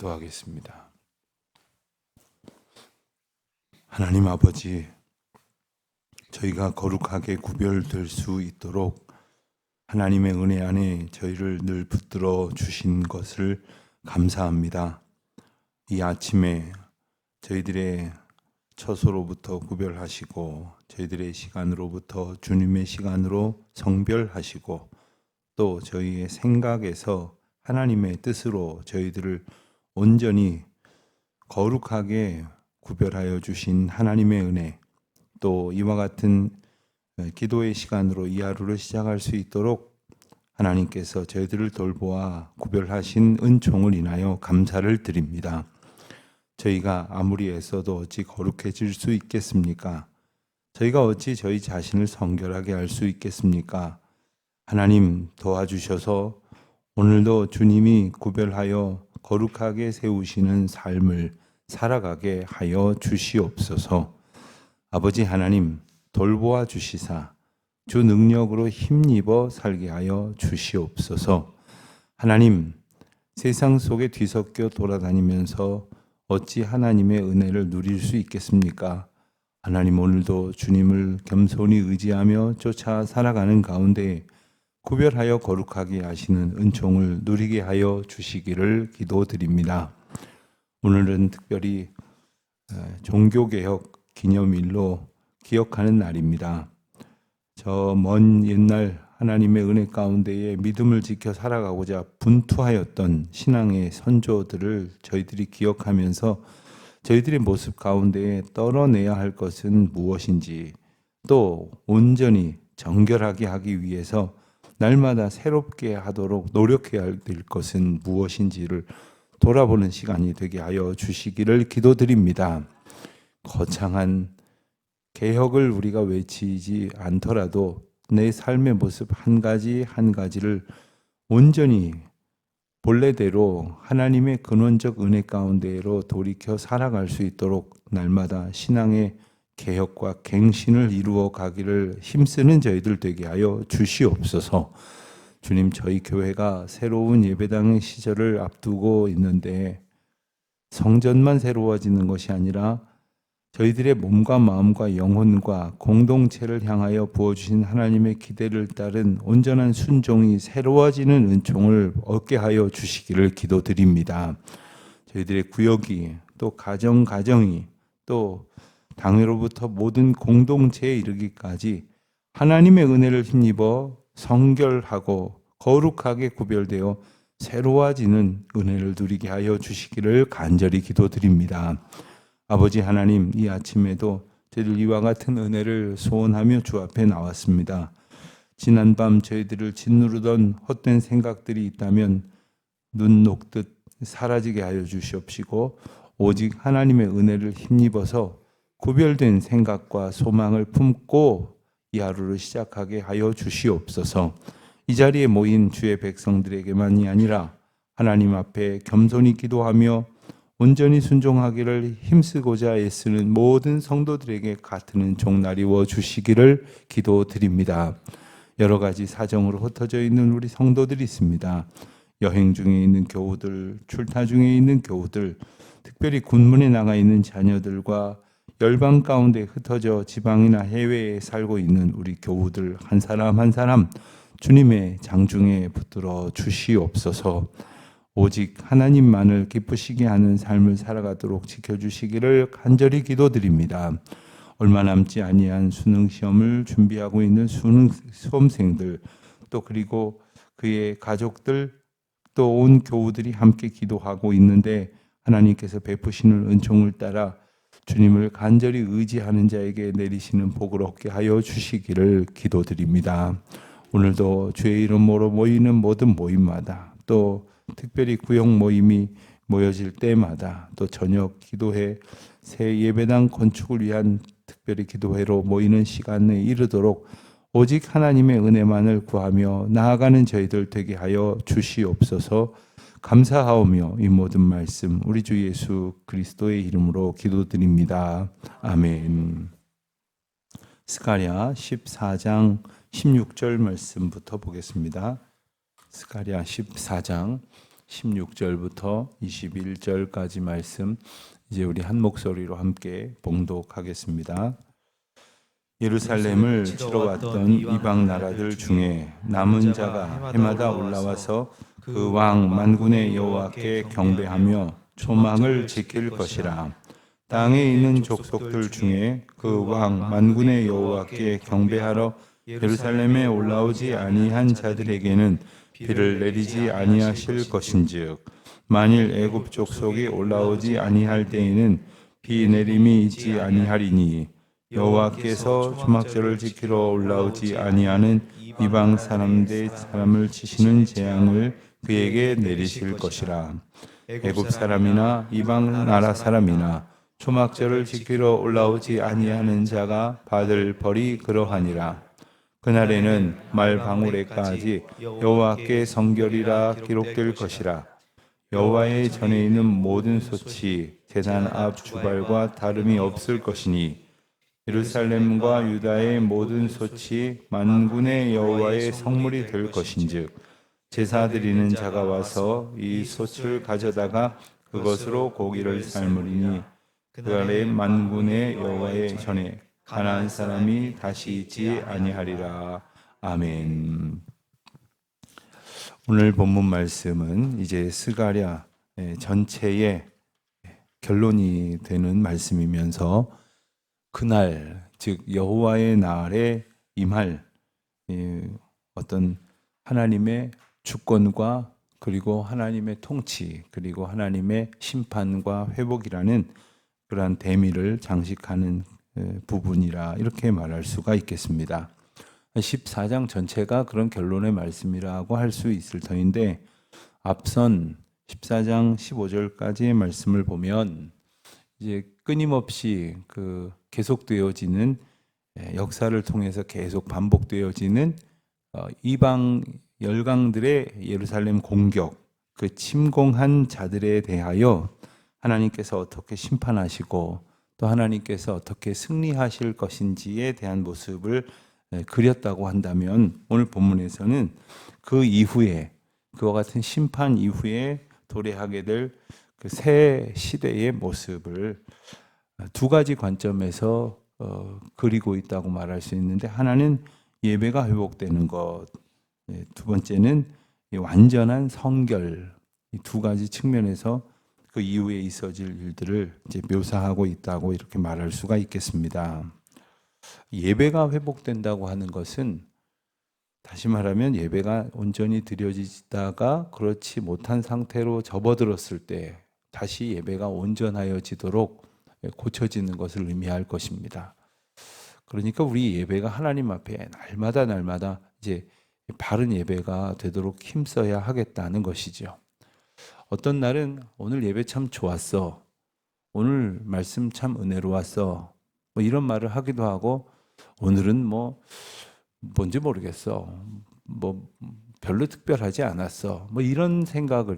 기도하겠습니다. 하나님 아버지, 저희가 거룩하게 구별될 수 있도록 하나님의 은혜 안에 저희를 늘 붙들어 주신 것을 감사합니다. 이 아침에 저희들의 처소로부터 구별하시고 저희들의 시간으로부터 주님의 시간으로 성별하시고 또 저희의 생각에서 하나님의 뜻으로 저희들을 온전히 거룩하게 구별하여 주신 하나님의 은혜, 또 이와 같은 기도의 시간으로 이 하루를 시작할 수 있도록 하나님께서 저희들을 돌보아 구별하신 은총을 인하여 감사를 드립니다. 저희가 아무리 애써도 어찌 거룩해질 수 있겠습니까? 저희가 어찌 저희 자신을 성결하게 할 수 있겠습니까? 하나님 도와주셔서 오늘도 주님이 구별하여 거룩하게 세우시는 삶을 살아가게 하여 주시옵소서. 아버지 하나님 돌보아 주시사 주 능력으로 힘입어 살게 하여 주시옵소서. 하나님, 세상 속에 뒤섞여 돌아다니면서 어찌 하나님의 은혜를 누릴 수 있겠습니까? 하나님, 오늘도 주님을 겸손히 의지하며 쫓아 살아가는 가운데 구별하여 거룩하게 하시는 은총을 누리게 하여 주시기를 기도드립니다. 오늘은 특별히 종교개혁 기념일로 기억하는 날입니다. 저 먼 옛날 하나님의 은혜 가운데에 믿음을 지켜 살아가고자 분투하였던 신앙의 선조들을 저희들이 기억하면서 저희들의 모습 가운데에 떨어내야 할 것은 무엇인지, 또 온전히 정결하게 하기 위해서 날마다 새롭게 하도록 노력해야 될 것은 무엇인지를 돌아보는 시간이 되게 하여 주시기를 기도드립니다. 거창한 개혁을 우리가 외치지 않더라도 내 삶의 모습 한 가지 한 가지를 온전히 본래대로 하나님의 근원적 은혜 가운데로 돌이켜 살아갈 수 있도록 날마다 신앙의 개혁과 갱신을 이루어 가기를 힘쓰는 저희들 되게 하여 주시옵소서. 주님, 저희 교회가 새로운 예배당의 시절을 앞두고 있는데 성전만 새로워지는 것이 아니라 저희들의 몸과 마음과 영혼과 공동체를 향하여 부어주신 하나님의 기대를 따른 온전한 순종이 새로워지는 은총을 얻게 하여 주시기를 기도드립니다. 저희들의 구역이, 또 가정이, 또 당회로부터 모든 공동체에 이르기까지 하나님의 은혜를 힘입어 성결하고 거룩하게 구별되어 새로워지는 은혜를 누리게 하여 주시기를 간절히 기도드립니다. 아버지 하나님, 이 아침에도 저희들 이와 같은 은혜를 소원하며 주 앞에 나왔습니다. 지난밤 저희들을 짓누르던 헛된 생각들이 있다면 눈 녹듯 사라지게 하여 주시옵시고 오직 하나님의 은혜를 힘입어서 구별된 생각과 소망을 품고 이 하루를 시작하게 하여 주시옵소서. 이 자리에 모인 주의 백성들에게만이 아니라 하나님 앞에 겸손히 기도하며 온전히 순종하기를 힘쓰고자 애쓰는 모든 성도들에게 같은 은총 나리워 주시기를 기도드립니다. 여러 가지 사정으로 흩어져 있는 우리 성도들이 있습니다. 여행 중에 있는 교우들, 출타 중에 있는 교우들, 특별히 군문에 나가 있는 자녀들과 열방 가운데 흩어져 지방이나 해외에 살고 있는 우리 교우들 한 사람 한 사람 주님의 장중에 붙들어 주시옵소서. 오직 하나님만을 기쁘시게 하는 삶을 살아가도록 지켜주시기를 간절히 기도드립니다. 얼마 남지 아니한 수능 시험을 준비하고 있는 수험생들, 또 그리고 그의 가족들, 또 온 교우들이 함께 기도하고 있는데 하나님께서 베푸시는 은총을 따라 주님을 간절히 의지하는 자에게 내리시는 복을 얻게 하여 주시기를 기도드립니다. 오늘도 주의 이름으로 모이는 모든 모임마다, 또 특별히 구역 모임이 모여질 때마다, 또 저녁 기도회, 새 예배당 건축을 위한 특별히 기도회로 모이는 시간에 이르도록 오직 하나님의 은혜만을 구하며 나아가는 저희들 되게 하여 주시옵소서. 감사하오며 이 모든 말씀 우리 주 예수 그리스도의 이름으로 기도드립니다. 아멘. 스가랴 14장 16절 말씀부터 보겠습니다. 스가랴 14장 16절부터 21절까지 말씀 이제 우리 한 목소리로 함께 봉독하겠습니다. 예루살렘을 치러 왔던 이방 나라들 중에 남은 자가 해마다 올라와서 그 왕 만군의 여호와께 경배하며 초막을 지킬 것이라. 땅에 있는 족속들 중에 그 왕 만군의 여호와께 경배하러 예루살렘에 올라오지 아니한 자들에게는 비를 내리지 아니하실 것인즉, 만일 애굽 족속이 올라오지 아니할 때에는 비 내림이 있지 아니하리니, 여호와께서 초막절을 지키러 올라오지 아니하는 이방 사람을 치시는 재앙을 그에게 내리실 것이라. 애굽 사람이나 이방 나라 사람이나 초막절을 지키러 올라오지 아니하는 자가 받을 벌이 그러하니라. 그날에는 말방울에까지 여호와께 성결이라 기록될 것이라. 여호와의 전에 있는 모든 솥이 제단 앞 주발과 다름이 없을 것이니, 예루살렘과 유다의 모든 솥이 만군의 여호와의 성물이 될 것인즉, 제사 드리는 자가 와서 이 솥을 가져다가 그것으로 고기를 삶으리니, 그날에 만군의 여호와의 전에 가나안 사람이 다시 있지 아니하리라. 아멘. 오늘 본문 말씀은 이제 스가랴 전체의 결론이 되는 말씀이면서 그날, 즉 여호와의 날에 임할 어떤 하나님의 주권과 그리고 하나님의 통치 그리고 하나님의 심판과 회복이라는 그러한 대미를 장식하는 부분이라 이렇게 말할 수가 있겠습니다. 14장 전체가 그런 결론의 말씀이라고 할 수 있을 터인데, 앞선 14장 15절까지의 말씀을 보면 이제 끊임없이 계속되어지는 역사를 통해서 계속 반복되어지는 이방 열강들의 예루살렘 공격, 그 침공한 자들에 대하여 하나님께서 어떻게 심판하시고 또 하나님께서 어떻게 승리하실 것인지에 대한 모습을 그렸다고 한다면, 오늘 본문에서는 그 이후에, 그와 같은 심판 이후에 도래하게 될 그 새 시대의 모습을 두 가지 관점에서 그리고 있다고 말할 수 있는데, 하나는 예배가 회복되는 것, 두 번째는 완전한 성결, 이 두 가지 측면에서 그 이후에 있어질 일들을 이제 묘사하고 있다고 이렇게 말할 수가 있겠습니다. 예배가 회복된다고 하는 것은, 다시 말하면 예배가 온전히 드려지다가 그렇지 못한 상태로 접어들었을 때 다시 예배가 온전하여지도록 고쳐지는 것을 의미할 것입니다. 그러니까 우리 예배가 하나님 앞에 날마다 이제 바른 예배가 되도록 힘써야 하겠다는 것이죠. 어떤 날은 오늘 예배 참 좋았어, 오늘 말씀 참 은혜로웠어, 뭐 이런 말을 하기도 하고, 오늘은 뭔지 모르겠어, 별로 특별하지 않았어, 이런 생각을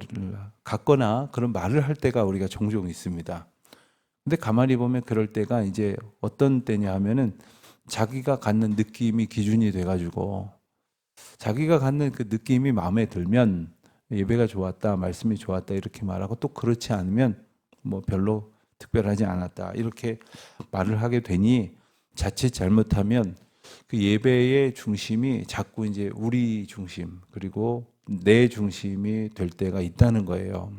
갖거나 그런 말을 할 때가 우리가 종종 있습니다. 근데 가만히 보면 그럴 때가 이제 어떤 때냐 하면은, 자기가 갖는 느낌이 기준이 돼가지고 자기가 갖는 그 느낌이 마음에 들면 예배가 좋았다, 말씀이 좋았다 이렇게 말하고, 또 그렇지 않으면 별로 특별하지 않았다 이렇게 말을 하게 되니, 자칫 잘못하면 그 예배의 중심이 자꾸 이제 우리 중심 그리고 내 중심이 될 때가 있다는 거예요.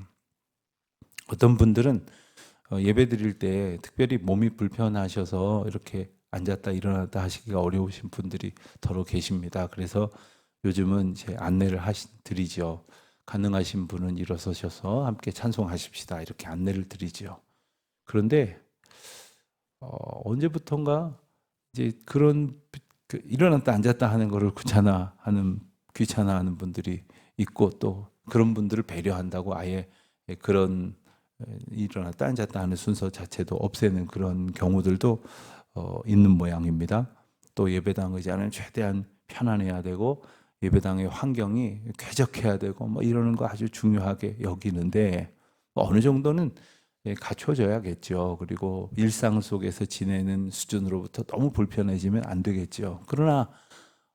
어떤 분들은 예배 드릴 때 특별히 몸이 불편하셔서 이렇게 앉았다 일어났다 하시기가 어려우신 분들이 더러 계십니다. 그래서 요즘은 이제 안내를 드리죠. 가능하신 분은 일어서셔서 함께 찬송하십시다 이렇게 안내를 드리죠. 그런데 언제부턴가 이제 그런 일어났다 앉았다 하는 거를 귀찮아하는 분들이 있고, 또 그런 분들을 배려한다고 아예 그런 일어났다 앉았다 하는 순서 자체도 없애는 그런 경우들도 있는 모양입니다. 또 예배당 의자는 최대한 편안해야 되고 예배당의 환경이 쾌적해야 되고 이러는 거 아주 중요하게 여기는데, 어느 정도는 갖춰져야겠죠. 그리고 일상 속에서 지내는 수준으로부터 너무 불편해지면 안 되겠죠. 그러나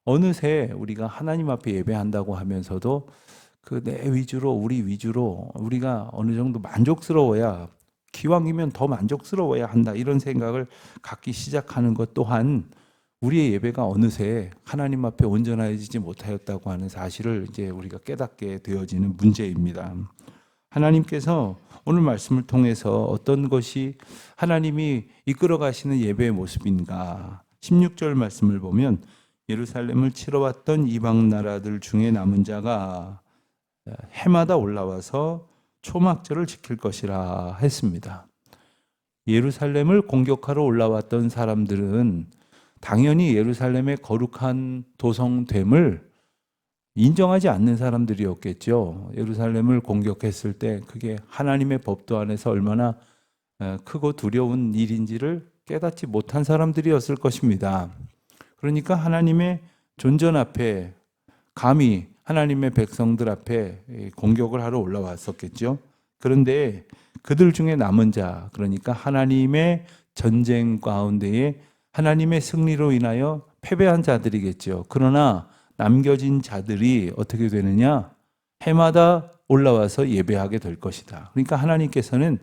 어느새 우리가 하나님 앞에 예배한다고 하면서도 그 내 위주로, 우리 위주로 우리가 어느 정도 만족스러워야, 기왕이면 더 만족스러워야 한다, 이런 생각을 갖기 시작하는 것 또한 우리의 예배가 어느새 하나님 앞에 온전해지지 못하였다고 하는 사실을 이제 우리가 깨닫게 되어지는 문제입니다. 하나님께서 오늘 말씀을 통해서 어떤 것이 하나님이 이끌어 가시는 예배의 모습인가? 16절 말씀을 보면 예루살렘을 치러 왔던 이방 나라들 중에 남은 자가 해마다 올라와서 초막절을 지킬 것이라 했습니다. 예루살렘을 공격하러 올라왔던 사람들은 당연히 예루살렘의 거룩한 도성됨을 인정하지 않는 사람들이었겠죠. 예루살렘을 공격했을 때 그게 하나님의 법도 안에서 얼마나 크고 두려운 일인지를 깨닫지 못한 사람들이었을 것입니다. 그러니까 하나님의 존전 앞에 감히 하나님의 백성들 앞에 공격을 하러 올라왔었겠죠. 그런데 그들 중에 남은 자, 그러니까 하나님의 전쟁 가운데에 하나님의 승리로 인하여 패배한 자들이겠죠. 그러나 남겨진 자들이 어떻게 되느냐? 해마다 올라와서 예배하게 될 것이다. 그러니까 하나님께서는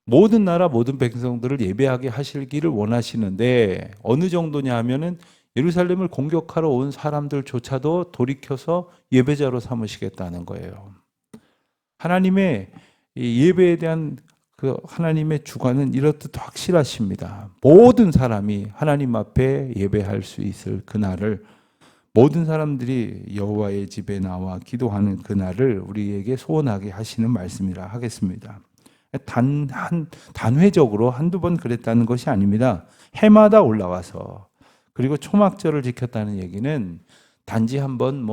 모든 나라 모든 백성들을 예배하게 하실 길을 원하시는데 어느 정도냐 하면은 예루살렘을 공격하러 온 사람들조차도 돌이켜서 예배자로 삼으시겠다는 거예요. 하나님의 예배에 대한 그 하나님의 주관은 이렇듯 확실하십니다. 모든 사람이 하나님 앞에 예배할 수 있을 그날을, 모든 사람들이 여호와의 집에 나와 기도하는 그날을 우리에게 소원하게 하시는 말씀이라 하겠습니다. 단회적으로 한두 번 그랬다는 것이 아닙니다. 해마다 올라와서, 그리고 초막절을 지켰다는 얘기는 단지 한번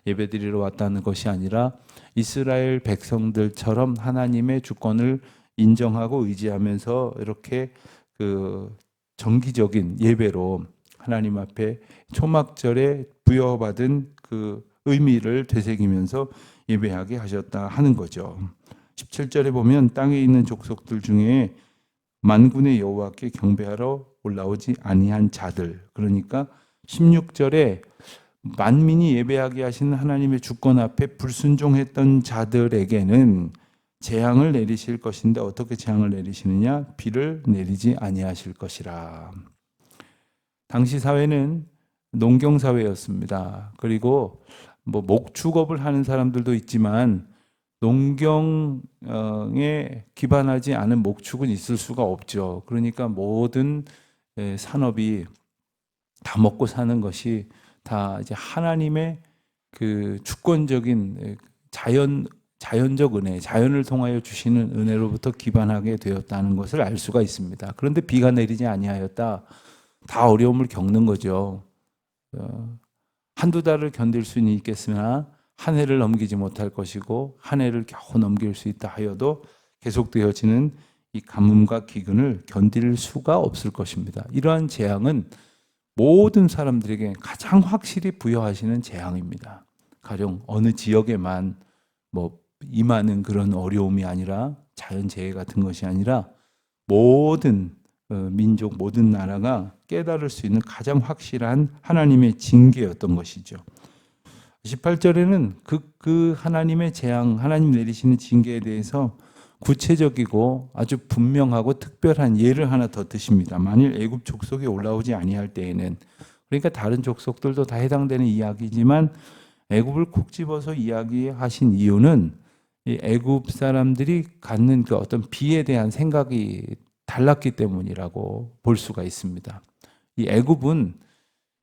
예배드리러 왔다는 것이 아니라 이스라엘 백성들처럼 하나님의 주권을 인정하고 의지하면서 이렇게 그 정기적인 예배로 하나님 앞에 초막절에 부여받은 그 의미를 되새기면서 예배하게 하셨다 하는 거죠. 17절에 보면 땅에 있는 족속들 중에 만군의 여호와께 경배하러 올라오지 아니한 자들, 그러니까 16절에 만민이 예배하게 하신 하나님의 주권 앞에 불순종했던 자들에게는 재앙을 내리실 것인데 어떻게 재앙을 내리시느냐? 비를 내리지 아니하실 것이라. 당시 사회는 농경 사회였습니다. 그리고 목축업을 하는 사람들도 있지만 농경에 기반하지 않은 목축은 있을 수가 없죠. 그러니까 모든 산업이 다 먹고 사는 것이 다 이제 하나님의 그 주권적인 자연적 은혜, 자연을 통하여 주시는 은혜로부터 기반하게 되었다는 것을 알 수가 있습니다. 그런데 비가 내리지 아니하였다. 다 어려움을 겪는 거죠. 한두 달을 견딜 수는 있겠으나 한 해를 넘기지 못할 것이고 한 해를 겨우 넘길 수 있다 하여도 계속되어지는 이 가뭄과 기근을 견딜 수가 없을 것입니다. 이러한 재앙은 모든 사람들에게 가장 확실히 부여하시는 재앙입니다. 가령 어느 지역에만 임하는 그런 어려움이 아니라 자연재해 같은 것이 아니라 모든 민족, 모든 나라가 깨달을 수 있는 가장 확실한 하나님의 징계였던 것이죠. 18절에는 그 하나님의 재앙, 하나님 내리시는 징계에 대해서 구체적이고 아주 분명하고 특별한 예를 하나 더 드십니다. 만일 애굽 족속이 올라오지 아니할 때에는, 그러니까 다른 족속들도 다 해당되는 이야기지만 애굽을 콕 집어서 이야기하신 이유는 이 애굽 사람들이 갖는 그 어떤 비에 대한 생각이 달랐기 때문이라고 볼 수가 있습니다. 이 애굽은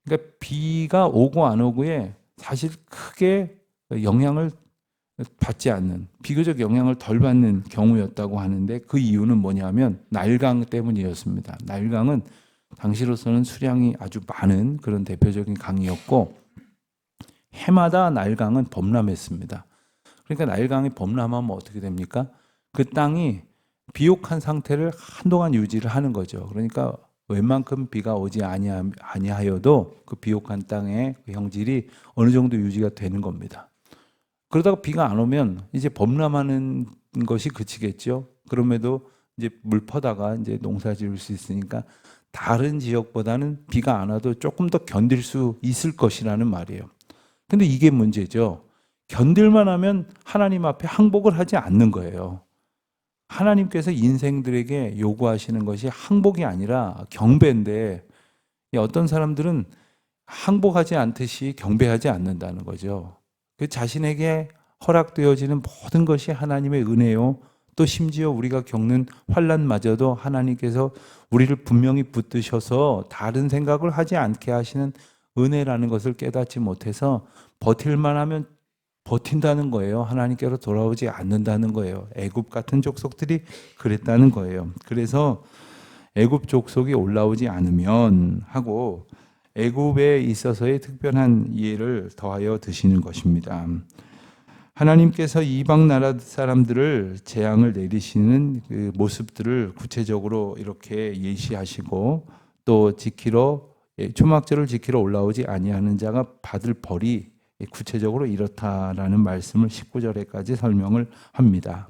그러니까 비가 오고 안 오고에 사실 크게 영향을 받지 않는, 비교적 영향을 덜 받는 경우였다고 하는데 그 이유는 뭐냐면 나일강 때문이었습니다. 나일강은 당시로서는 수량이 아주 많은 그런 대표적인 강이었고 해마다 나일강은 범람했습니다. 그러니까 나일강이 범람하면 어떻게 됩니까? 그 땅이 비옥한 상태를 한동안 유지를 하는 거죠. 그러니까 웬만큼 비가 오지 아니하여도 그 비옥한 땅의 형질이 어느 정도 유지가 되는 겁니다. 그러다가 비가 안 오면 이제 범람하는 것이 그치겠죠. 그럼에도 이제 물 퍼다가 이제 농사 지을 수 있으니까 다른 지역보다는 비가 안 와도 조금 더 견딜 수 있을 것이라는 말이에요. 근데 이게 문제죠. 견딜만 하면 하나님 앞에 항복을 하지 않는 거예요. 하나님께서 인생들에게 요구하시는 것이 항복이 아니라 경배인데, 어떤 사람들은 항복하지 않듯이 경배하지 않는다는 거죠. 그 자신에게 허락되어지는 모든 것이 하나님의 은혜요. 또 심지어 우리가 겪는 환난마저도 하나님께서 우리를 분명히 붙드셔서 다른 생각을 하지 않게 하시는 은혜라는 것을 깨닫지 못해서 버틸만 하면 버틴다는 거예요. 하나님께로 돌아오지 않는다는 거예요. 애굽 같은 족속들이 그랬다는 거예요. 그래서 애굽 족속이 올라오지 않으면 하고 애굽에 있어서의 특별한 이해를 더하여 드시는 것입니다. 하나님께서 이방 나라 사람들을 재앙을 내리시는 그 모습들을 구체적으로 이렇게 예시하시고, 또 초막절을 지키러 올라오지 아니하는 자가 받을 벌이 구체적으로 이렇다라는 말씀을 19절에까지 설명을 합니다.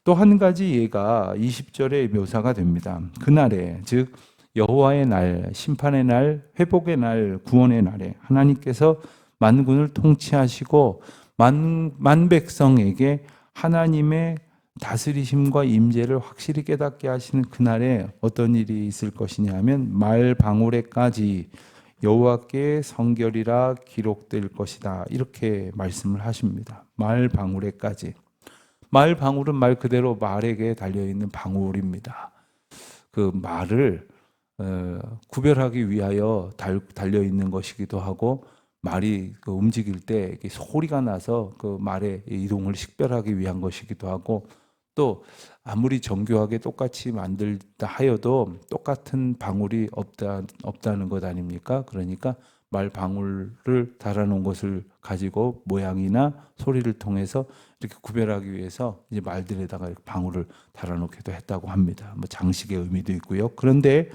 또 한 가지 예가 20절에 묘사가 됩니다. 그날에, 즉 여호와의 날, 심판의 날, 회복의 날, 구원의 날에 하나님께서 만군을 통치하시고 만 백성에게 하나님의 다스리심과 임재를 확실히 깨닫게 하시는 그날에 어떤 일이 있을 것이냐 하면, 말 방울에까지 여호와께 성결이라 기록될 것이다, 이렇게 말씀을 하십니다. 말 방울에까지. 말 방울은 말 그대로 말에게 달려있는 방울입니다. 그 말을 구별하기 위하여 달려있는 것이기도 하고, 말이 움직일 때 소리가 나서 그 말의 이동을 식별하기 위한 것이기도 하고, 또 아무리 정교하게 똑같이 만들다 하여도 똑같은 방울이 없다는 것 아닙니까? 그러니까 말 방울을 달아놓은 것을 가지고 모양이나 소리를 통해서 이렇게 구별하기 위해서 이제 말들에다가 방울을 달아놓기도 했다고 합니다. 뭐 장식의 의미도 있고요. 그런데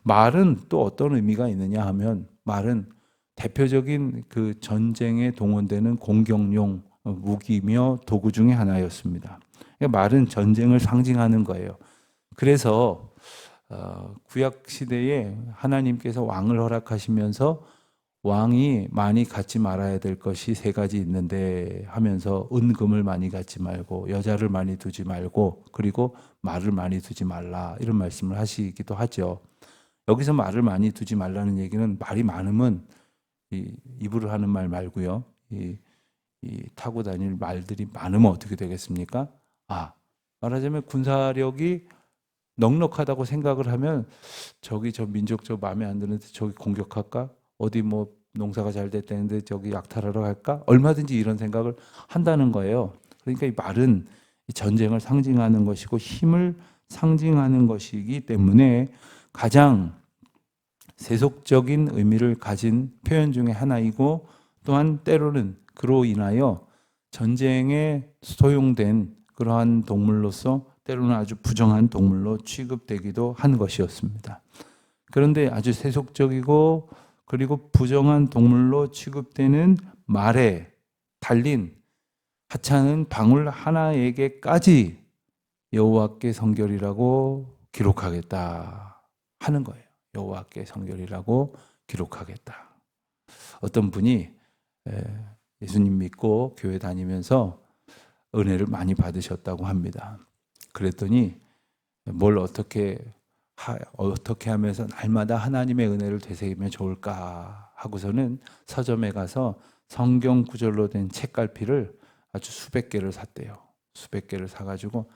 말은 또 어떤 의미가 있느냐 하면, 말은 대표적인 그 전쟁에 동원되는 공격용 무기며 도구 중에 하나였습니다. 그러니까 말은 전쟁을 상징하는 거예요. 그래서 구약 시대에 하나님께서 왕을 허락하시면서 왕이 많이 갖지 말아야 될 것이 세 가지 있는데 하면서, 은금을 많이 갖지 말고, 여자를 많이 두지 말고, 그리고 말을 많이 두지 말라, 이런 말씀을 하시기도 하죠. 여기서 말을 많이 두지 말라는 얘기는, 말이 많으면 입으로 하는 말 말고요, 이 타고 다닐 말들이 많으면 어떻게 되겠습니까? 말하자면 군사력이 넉넉하다고 생각을 하면, 저 민족 저 마음에 안 드는데 저기 공격할까? 어디 뭐 농사가 잘 됐다는데 저기 약탈하러 갈까? 얼마든지 이런 생각을 한다는 거예요. 그러니까 이 말은 전쟁을 상징하는 것이고 힘을 상징하는 것이기 때문에 가장 세속적인 의미를 가진 표현 중에 하나이고, 또한 때로는 그로 인하여 전쟁에 소용된 그러한 동물로서 때로는 아주 부정한 동물로 취급되기도 한 것이었습니다. 그런데 아주 세속적이고 그리고 부정한 동물로 취급되는 말에 달린 하찮은 방울 하나에게까지 여호와께 성결이라고 기록하겠다 하는 거예요. 여호와께 성결이라고 기록하겠다. 어떤 분이 예수님 믿고 교회 다니면서 은혜를 많이 받으셨다고 합니다. 그랬더니 뭘 어떻게 하면서 날마다 하나님의 은혜를 되새기면 좋을까 하고서는 서점에 가서 성경 구절로 된 책갈피를 아주 수백 개를 샀대요. 수백 개를 사가지고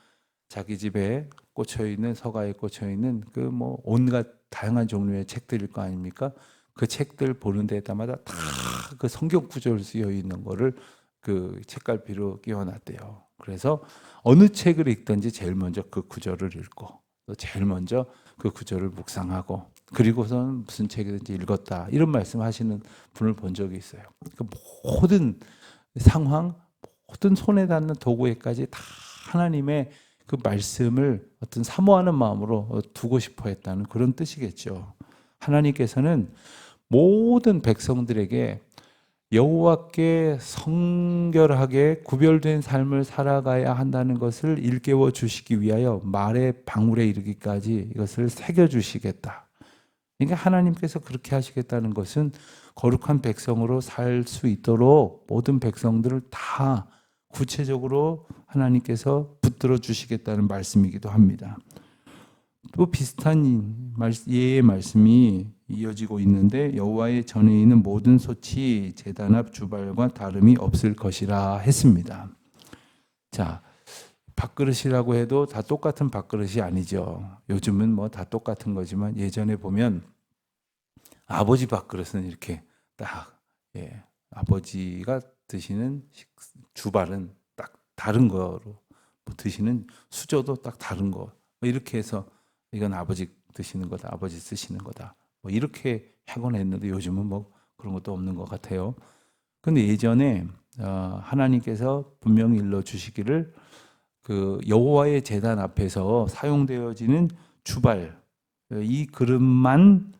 자기 집에 꽂혀있는, 서가에 꽂혀있는 그 뭐 온갖 다양한 종류의 책들일 거 아닙니까? 그 책들 보는 데마다 다 그 성경 구절 쓰여 있는 거를 그 책갈피로 끼워놨대요. 그래서 어느 책을 읽든지 제일 먼저 그 구절을 읽고, 또 제일 먼저 그 구절을 묵상하고, 그리고서는 무슨 책이든지 읽었다, 이런 말씀하시는 분을 본 적이 있어요. 그 모든 상황, 모든 손에 닿는 도구에까지 다 하나님의 그 말씀을 어떤 사모하는 마음으로 두고 싶어 했다는 그런 뜻이겠죠. 하나님께서는 모든 백성들에게 여호와께 성결하게 구별된 삶을 살아가야 한다는 것을 일깨워 주시기 위하여 말의 방울에 이르기까지 이것을 새겨 주시겠다. 그러니까 하나님께서 그렇게 하시겠다는 것은 거룩한 백성으로 살 수 있도록 모든 백성들을 다 구체적으로 하나님께서 붙들어 주시겠다는 말씀이기도 합니다. 또 비슷한 예의 말씀이 이어지고 있는데 여호와의 전에 있는 모든 솥이 제단 앞 주발과 다름이 없을 것이라 했습니다. 자, 밥그릇이라고 해도 다 똑같은 밥그릇이 아니죠. 요즘은 뭐 다 똑같은 거지만 예전에 보면 아버지 밥그릇은 이렇게 딱, 아버지가 드시는 주발은 딱 다른 거로, 뭐 드시는 수저도 딱 다른 거, 뭐 이렇게 해서 이건 아버지 드시는 거다, 아버지 쓰시는 거다, 뭐 이렇게 하곤 했는데 요즘은 뭐 그런 것도 없는 것 같아요. 근데 예전에 하나님께서 분명히 일러 주시기를 그 여호와의 제단 앞에서 사용되어지는 주발, 이 그릇만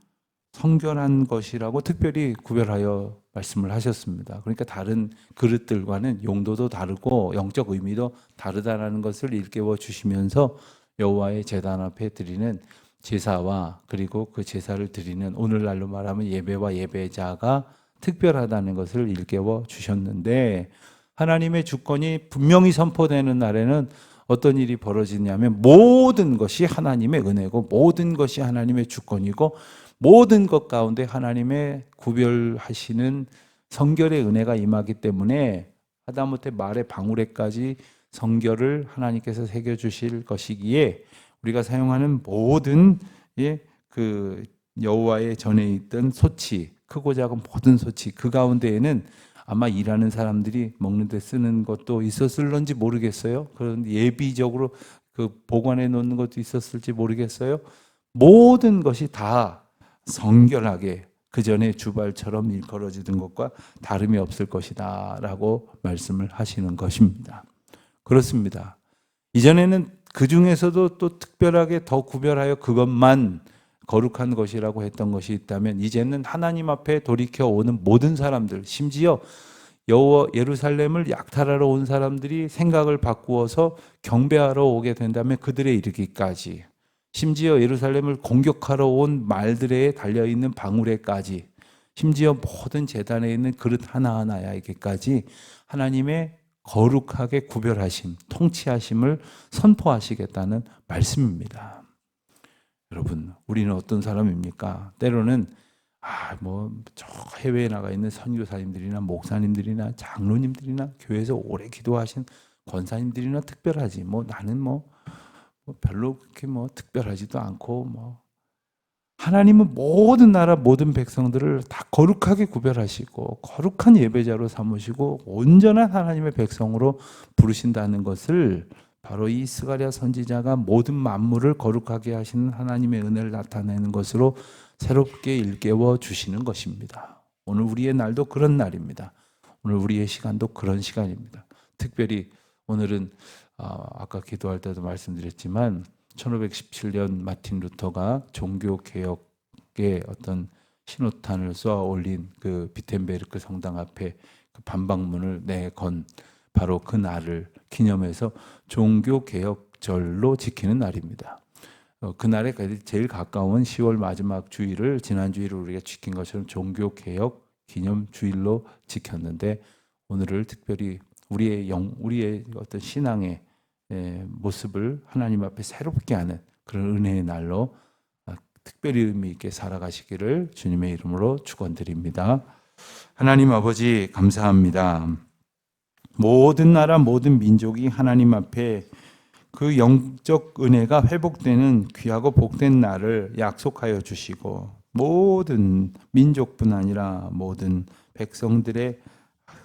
성결한 것이라고 특별히 구별하여 말씀을 하셨습니다. 그러니까 다른 그릇들과는 용도도 다르고 영적 의미도 다르다라는 것을 일깨워 주시면서 여호와의 제단 앞에 드리는 제사와 그리고 그 제사를 드리는 오늘날로 말하면 예배와 예배자가 특별하다는 것을 일깨워 주셨는데 하나님의 주권이 분명히 선포되는 날에는 어떤 일이 벌어지냐면 모든 것이 하나님의 은혜고 모든 것이 하나님의 주권이고 모든 것 가운데 하나님의 구별하시는 성결의 은혜가 임하기 때문에 하다못해 말의 방울에까지 성결을 하나님께서 새겨주실 것이기에 우리가 사용하는 모든 그 여호와의 전에 있던 솥이 크고 작은 모든 솥이 그 가운데에는 아마 일하는 사람들이 먹는 데 쓰는 것도 있었을런지 모르겠어요. 그런 예비적으로 그 보관해 놓는 것도 있었을지 모르겠어요. 모든 것이 다 성결하게 그 전에 주발처럼 일컬어지던 것과 다름이 없을 것이다 라고 말씀을 하시는 것입니다. 그렇습니다. 이전에는 그 중에서도 또 특별하게 더 구별하여 그것만 거룩한 것이라고 했던 것이 있다면 이제는 하나님 앞에 돌이켜 오는 모든 사람들, 심지어 예루살렘을 약탈하러 온 사람들이 생각을 바꾸어서 경배하러 오게 된다면 그들에 이르기까지, 심지어 예루살렘을 공격하러 온 말들에 달려있는 방울에까지, 심지어 모든 제단에 있는 그릇 하나하나에게까지 하나님의 거룩하게 구별하심, 통치하심을 선포하시겠다는 말씀입니다. 여러분, 우리는 어떤 사람입니까? 때로는 저 해외에 나가 있는 선교사님들이나 목사님들이나 장로님들이나 교회에서 오래 기도하신 권사님들이나 특별하지. 나는 별로 그렇게 특별하지도 않고 하나님은 모든 나라 모든 백성들을 다 거룩하게 구별하시고 거룩한 예배자로 삼으시고 온전한 하나님의 백성으로 부르신다는 것을 바로 이 스가랴 선지자가 모든 만물을 거룩하게 하시는 하나님의 은혜를 나타내는 것으로 새롭게 일깨워 주시는 것입니다. 오늘 우리의 날도 그런 날입니다. 오늘 우리의 시간도 그런 시간입니다. 특별히 오늘은 아까 기도할 때도 말씀드렸지만 1517년 마틴 루터가 종교개혁의 어떤 신호탄을 쏘아 올린 그 비텐베르크 성당 앞에 그 반박문을 내건 바로 그 날을 기념해서 종교개혁절로 지키는 날입니다. 그날에 제일 가까운 10월 마지막 주일을 지난 주일을 우리가 지킨 것처럼 종교개혁 기념주일로 지켰는데 오늘을 특별히 우리의 어떤 신앙의 모습을 하나님 앞에 새롭게 하는 그런 은혜의 날로 특별히 의미 있게 살아가시기를 주님의 이름으로 축원드립니다. 하나님 아버지 감사합니다. 모든 나라 모든 민족이 하나님 앞에 그 영적 은혜가 회복되는 귀하고 복된 날을 약속하여 주시고 모든 민족뿐 아니라 모든 백성들의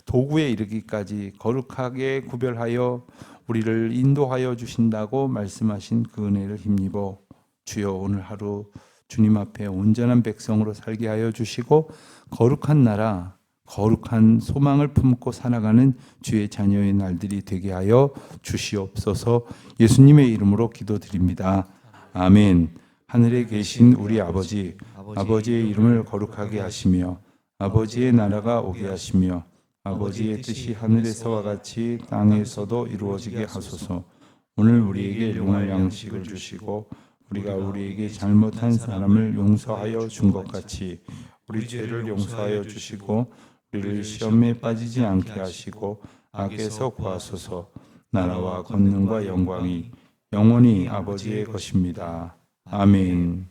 도구에 이르기까지 거룩하게 구별하여 우리를 인도하여 주신다고 말씀하신 그 은혜를 힘입어 주여 오늘 하루 주님 앞에 온전한 백성으로 살게 하여 주시고 거룩한 나라, 거룩한 소망을 품고 살아가는 주의 자녀의 날들이 되게 하여 주시옵소서. 예수님의 이름으로 기도드립니다. 아멘. 하늘에 계신 우리 아버지, 아버지의 이름을 거룩하게 하시며 아버지의 나라가 오게 하시며 아버지의 뜻이 하늘에서와 같이 땅에서도 이루어지게 하소서. 오늘 우리에게 일용할 양식을 주시고 우리가 우리에게 잘못한 사람을 용서하여 준 것 같이 우리 죄를 용서하여 주시고 우리를 시험에 빠지지 않게 하시고 악에서 구하소서. 나라와 권능과 영광이 영원히 아버지의 것입니다. 아멘.